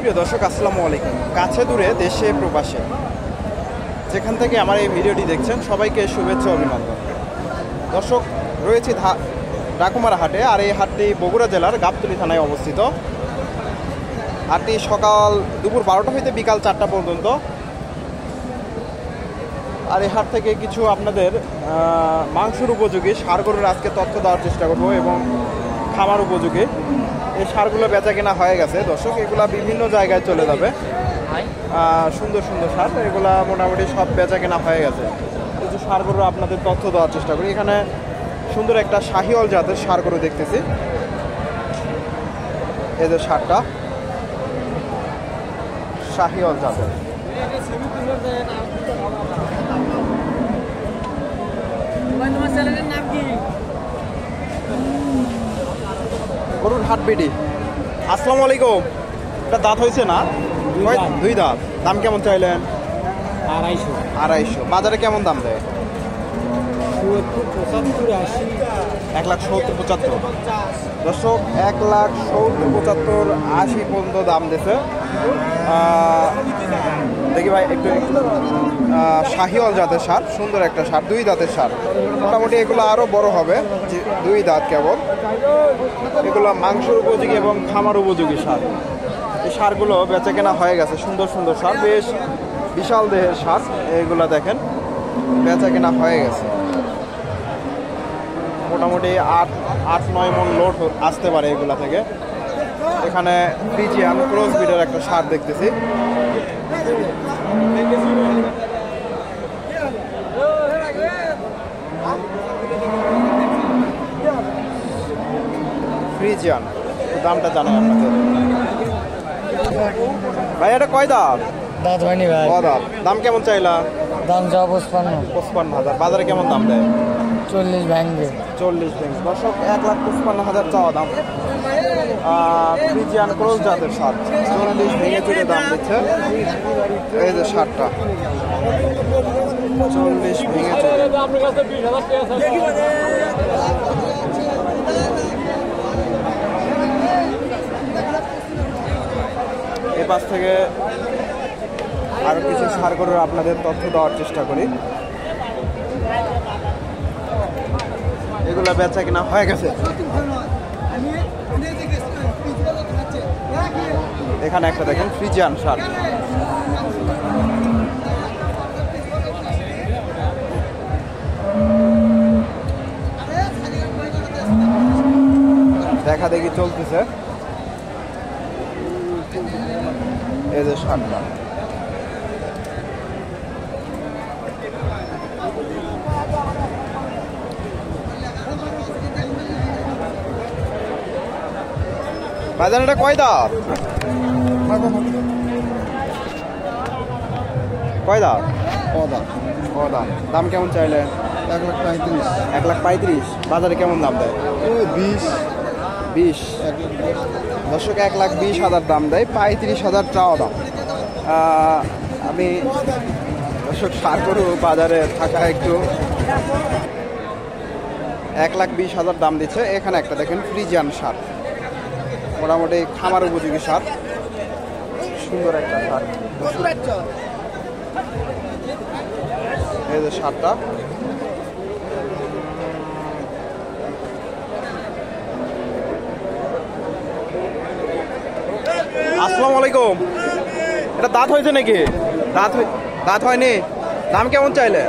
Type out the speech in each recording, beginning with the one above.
সুপ্রিয় দর্শক, আসসালামু আলাইকুম। কাছে দূরে দেশে প্রবাসে যেখান থেকে আমার এই ভিডিওটি দেখছেন সবাইকে শুভেচ্ছা অভিনন্দন। দর্শক, রয়েছি ডাকুমারা হাটে, আর এই হাটটি বগুড়া জেলার গাবতলী থানায় অবস্থিত। হাটটি সকাল দুপুর 12টা হইতে বিকাল 4টা পর্যন্ত। আর এই হাট থেকে কিছু আপনাদের মাংসের উপযোগী ষাঁড় গরুর আজকে তথ্য দেওয়ার চেষ্টা করব এবং খামার উপযোগী এই ষাঁড়গুলো বেচা কেনা হয়ে গেছে। দর্শক, এগুলা বিভিন্ন জায়গায় চলে যাবে। সুন্দর সুন্দর ষাঁড়, এগুলা মোটামুটি সব বেচা কেনা হয়ে গেছে। কিছু ষাঁড় গরু আপনাদের তথ্য দেওয়ার চেষ্টা করি। এখানে সুন্দর একটা শাহিওয়াল জাতের ষাঁড় গরু দেখতেছি। এই যে ষাঁড়টা শাহিওয়াল জাতের। গরুর হাট বিডি। আসসালামু আলাইকুম। এটা দাঁত হয়েছে না? দুই দাঁত। দাম কেমন চাইলেন? 250। বাজারে কেমন দাম দেয়? 1,70,75। দর্শক, 1,70,75, 80 পর্যন্ত দাম দিয়েছে। দেখি ভাই একটু শাহিওয়াল জাতের ষাঁড়, সুন্দর একটা ষাঁড়, 2 দাঁতের ষাঁড়। মোটামুটি এগুলো আরও বড় হবে, 2 দাঁত কেবল। এগুলো মাংসের উপযোগী এবং খামার উপযোগী ষাঁড়। এই ষাঁড়গুলো বেচা কেনা হয়ে গেছে। সুন্দর সুন্দর ষাঁড়, বেশ বিশাল দেহের ষাঁড়। এইগুলো দেখেন বেচা কেনা হয়ে গেছে। মোটামুটি 8-9 মণ লোড আসতে পারে এগুলা থেকে। এখানে ফ্রিজিয়ান ক্রস ব্রিডের একটা ষাঁড় দেখতেছি। ফ্রিজিয়ান, দামটা জানাই আপনাদের। ভাই এটা কয় দাঁত? দাঁত হয়নি ভাই। দাঁত। দাম কেমন চাইলা? দাম যা 55,000। বাজারে কেমন দাম দেয়? 40 ভাঙবে। 40 ভেঙে। দর্শক, 1,55,000 চাওয়া দাম। ফ্রিজিয়ান ক্রস জাতের ষাঁড়, 40 ভেঙে চুরে দাম দিচ্ছে। এই যে ষাঁড়টা 40 ভেঙে চুরে। এ পাশ থেকে আরো কিছু ষাঁড় গরুর আপনাদের তথ্য দেওয়ার চেষ্টা করি। এগুলা বেচা কিনা হয়ে গেছে। এখানে একটা দেখেন ফ্রিজিয়ান ষাঁড়। দেখা দেখি চলতেছে। এই যে ষাঁড়টা বাজার। এটা কয় দাঁত? কয় দাঁত? দাম কেমন চাইলেন? 1,35,000। বাজারে কেমন দাম দেয়? 20। দর্শক, 1,20,000 দাম দেয়, 35,000 চাওয়া দাম। আমি দর্শক ষাঁড় গরু বাজারে থাকা একটু 1,20,000 দাম দিচ্ছে। এখানে একটা দেখেন ফ্রিজিয়ান ষাঁড়, মোটামুটি খামার উপযোগী ষাঁড়, সুন্দর একটা ষাঁড়। এই যে ষাঁড়টা আসসালামু আলাইকুম। এটা দাঁত হয়েছে নাকি? দাঁত হয়নি। দাম কেমন চাইলে?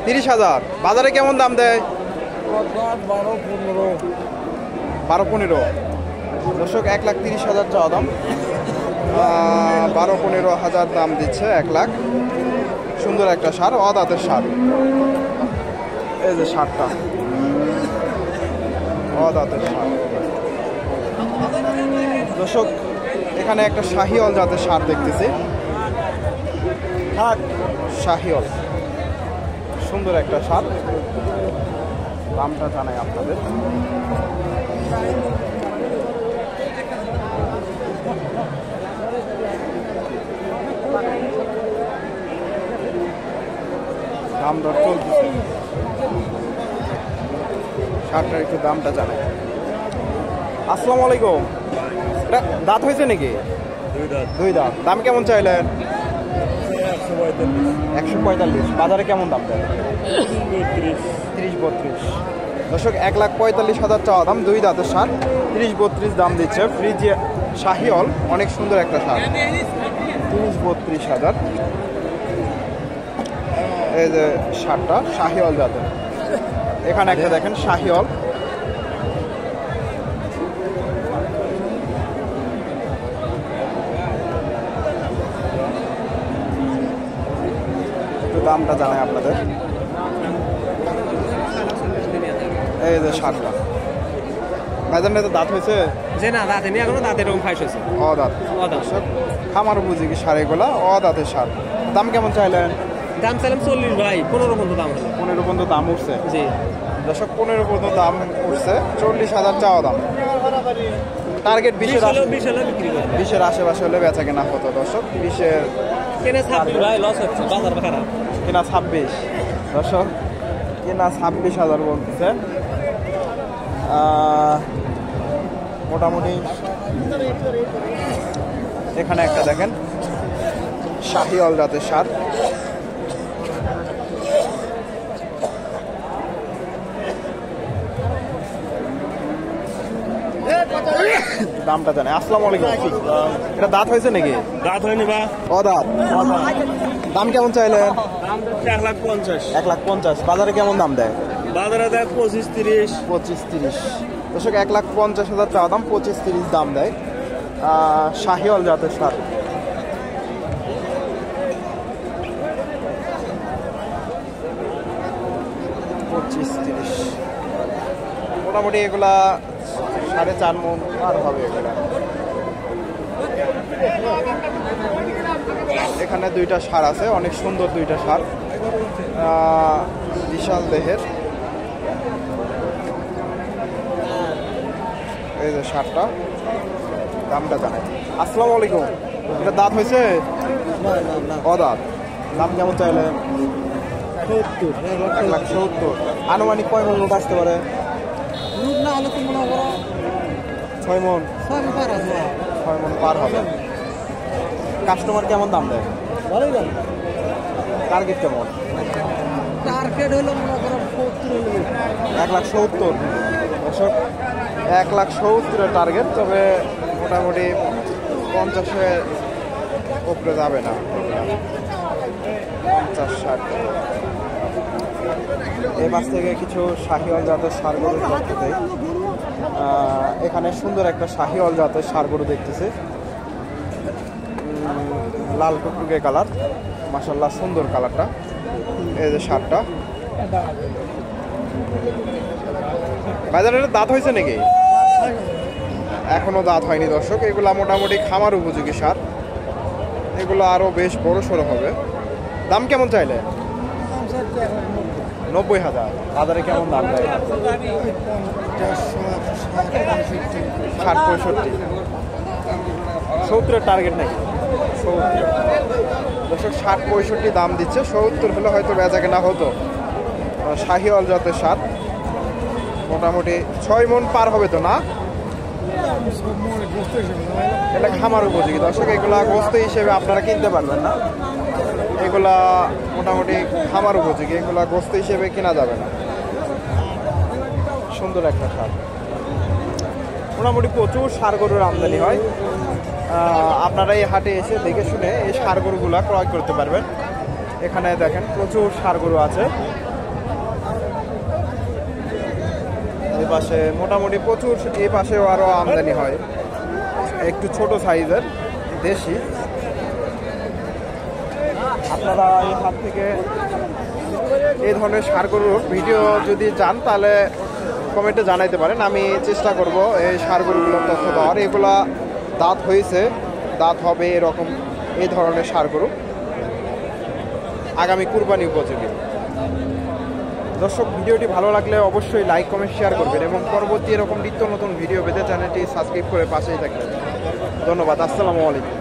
30,000। বাজারে কেমন দাম দেয়? 12-15। দর্শক, 1,30,000 চাওয়া দাম, 12-15,000 দাম দিচ্ছে। 1 লাখ। সুন্দর একটা ষাঁড়, অদাঁতের ষাঁড়। এই যে ষাঁড়টা অদাঁতের ষাঁড়। দর্শক, এখানে একটা শাহিওয়াল জাতের ষাঁড় দেখতেছি। শাহিওয়াল, সুন্দর একটা ষাঁড়। দামটা জানাই আপনাদের। দাম দর চলতেছে। শার্টটার একটু দামটা জানাই। আসসালামু আলাইকুম। এটা দাঁত হয়েছে নাকি? দুই দাঁত। দাম কেমন চাইলেন? 145। বাজারে কেমন দাম দেয়? 30-32। দর্শক 1,45,000 চাওয়া দাম, দুই দাঁতের সার, 30-32 দাম দিচ্ছে। ফ্রিজে শাহিওল, অনেক সুন্দর একটা সার, 30-32,000। এই যে সারটা শাহিওল জাতের, এখানে একটা দেখেন শাহিওল। একটু দামটা জানাই আপনাদের। এই যে সারটা ভাইজানের তো দাঁত হয়েছে যে না দাঁতে নেই এখনো, দাঁত এরকম ফাইস হয়েছে। অদাঁত। অদাঁত। খামার উপযোগী সার এগুলা, অদাঁতের সার। দাম কেমন চাইলেন? দাম চাইলাম 40 ভাই, 15 পর্যন্ত দাম হলো। 15 পর্যন্ত দাম উঠছে। জি দর্শক 15 পর্যন্ত দাম উঠছে, 40,000 চাওয়া দাম। টার্গেট 20 হলো বিক্রি করবে। 20-এর আশেপাশে হলে বেচা কেনা হতো দর্শক। 20-এর কেনা 26 ভাই, লস হচ্ছে, বাজার খারাপ। কেনা 26 দর্শক, কেনা 26,000 বলতেছে। মোটামুটি এখানে একটা দেখেন শাহিওয়াল জাতের সার, দামটা জানে। আসসালামু আলাইকুম। এটা দাঁত হয়েছে নাকি? দাঁত হয়নি বা অদাঁত। দাম কেমন চাইলেন? দাম 1,50,000। 1,50,000। বাজারে কেমন দাম দেয়? বাজারে দেখ 25-30। 25-30। দর্শক 1,50,000 চাওয়া দাম, 25-30 দাম দেয়। শাহিওয়াল জাতের সার। মোটামুটি এগুলা 4.5 মণ আর হবে এগুলা। এখানে দুইটা সার আছে, অনেক সুন্দর দুইটা সার, বিশাল দেহের। এই যে সারটা, দামটা জানাই। আসসালামু আলাইকুম। এটা দাঁত হয়েছে? অদাঁত। দাম কেমন চাইলেন? 1,70,000। আনুমানিক কয় মণ লোক আসতে পারে? 6 মণ। 6 মণ পার হবে। কাস্টমার কেমন দাম দেয়? টার্গেট কেমন? টার্গেট হলো 1,70,000। দর্শক 1,70,000 টার্গেট, তবে মোটামুটি 50-এর উপরে যাবে না, 50-60। এই মাছ থেকে কিছু শাহিওয়াল জাতের ষাঁড় গরু দেখতে দেয়। এখানে সুন্দর একটা শাহিওয়াল জাতের ষাঁড় গরু দেখতেছে, লাল টুকটুকে কালার, মাশাআল্লাহ সুন্দর কালারটা। এই যে ষাঁড়টা, বাজারের দাঁত হয়েছে নাকি? এখনো দাঁত হয়নি দর্শক। এগুলা মোটামুটি খামার উপযোগী সার, এগুলো আরো বেশ বড় সড়ো হবে। দাম কেমন চাইলে? 90,000। বাজারে কেমন দাম দেয়? 60-65। 70-এর টার্গেট নাকি? 70। দর্শক 60-65 দাম দিচ্ছে, 70 হলে হয়তো বেচা কেনা হতো। শাহিওয়াল জাতের সার, মোটামুটি 6 মণ পার হবে তো না? এটা খামার উপযোগী দর্শক, এগুলা গোস্ত হিসেবে আপনারা কিনতে পারবেন না, এগুলা মোটামুটি খামার উপযোগী, এগুলা গোস্ত হিসেবে কেনা যাবে না। সুন্দর একটা সার। মোটামুটি প্রচুর ষাঁড় গরুর আমদানি হয়। আপনারা এই হাটে এসে দেখে শুনে এই ষাঁড় গরুগুলা ক্রয় করতে পারবেন। এখানে দেখেন প্রচুর ষাঁড় গরু আছে। এই পাশে মোটামুটি প্রচুর, এই পাশেও আরো আমদানি হয়, একটু ছোট সাইজের দেশি। আপনারা এই হাট থেকে এই ধরনের ষাঁড় গরুর ভিডিও যদি চান তাহলে কমেন্টে জানাইতে পারেন, আমি চেষ্টা করব এই ষাঁড় গরুগুলোর তথ্য দেওয়ার। এগুলা দাঁত হয়েছে, দাঁত হবে, এরকম এই ধরনের ষাঁড় গরু আগামী কুরবানি উপযোগী। দর্শক ভিডিওটি ভালো লাগলে অবশ্যই লাইক কমেন্ট শেয়ার করবেন এবং পরবর্তী এরকম নিত্য নতুন ভিডিও পেতে চ্যানেলটি সাবস্ক্রাইব করে পাশেই থাকবেন। ধন্যবাদ। আসসালামু আলাইকুম।